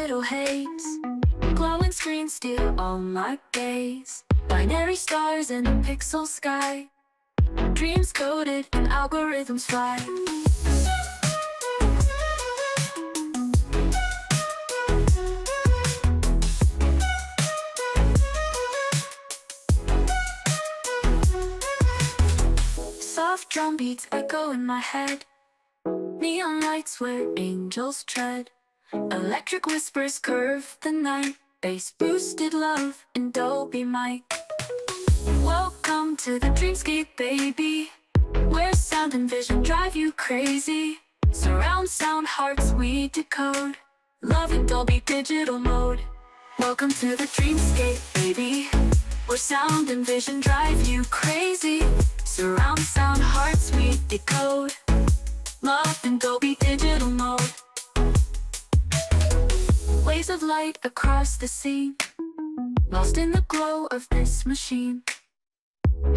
digital haze. Glowing screens steal all my gaze. Binary stars in a pixel sky. Dreams coded and algorithms fly. Soft drum beats echo in my head. Neon lights where angels tread. Electric whispers curve the night. Bass boosted love in Dolby mic. Welcome to the dreamscape, baby, where sound and vision drive you crazy. Surround sound hearts we decode. Love in Dolby digital mode. Welcome to the dreamscape, baby, where sound and vision drive you crazy. Surround sound hearts we decode. Love in Dolby digital mode. Waves of light across the scene, lost in the glow of this machine.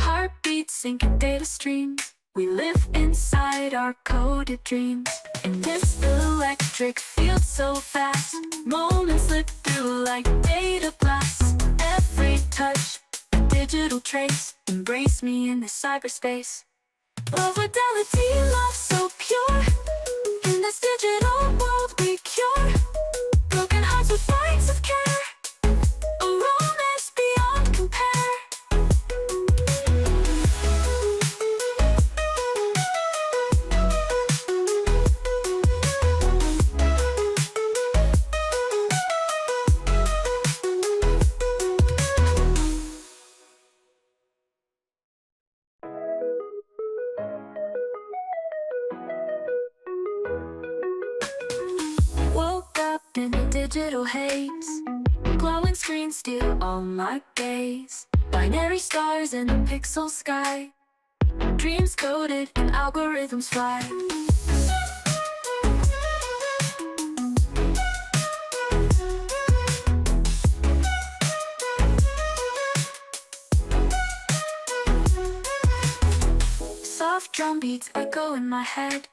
Heartbeats syncing data streams. We live inside our coded dreams. In this electric field so fast, moments slip through like data blasts. Every touch, a digital trace. Embrace me in this cyberspace. Love fidelity, love so pure. In this digital world we cure broken hearts with bites of care. A romance beyond compare. Woke up in a digital haze. Glowing screens steal all my gaze. Binary stars in a pixel sky. Dreams coded and algorithms fly. Soft drum beats echo in my head.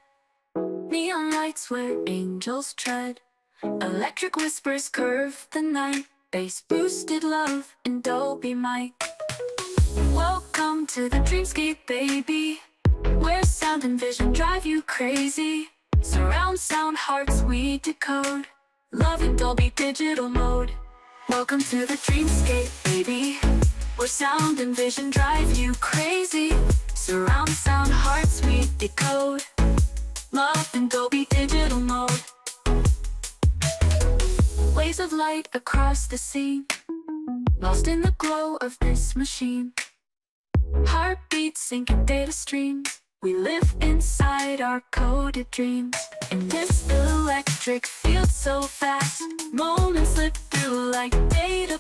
Neon lights where angels tread. Electric whispers curve the night. Bass boosted love in Dolby mic. Welcome to the dreamscape, baby, where sound and vision drive you crazy. Surround sound hearts we decode. Love in Dolby digital mode. Welcome to the dreamscape, baby, where sound and vision drive you crazy. Surround sound hearts we decode. Love in Dolby digital mode. Waves of light across the scene, lost in the glow of this machine. Heartbeats syncing data streams. We live inside our coded dreams. In this electric field so fast, moments slip through like data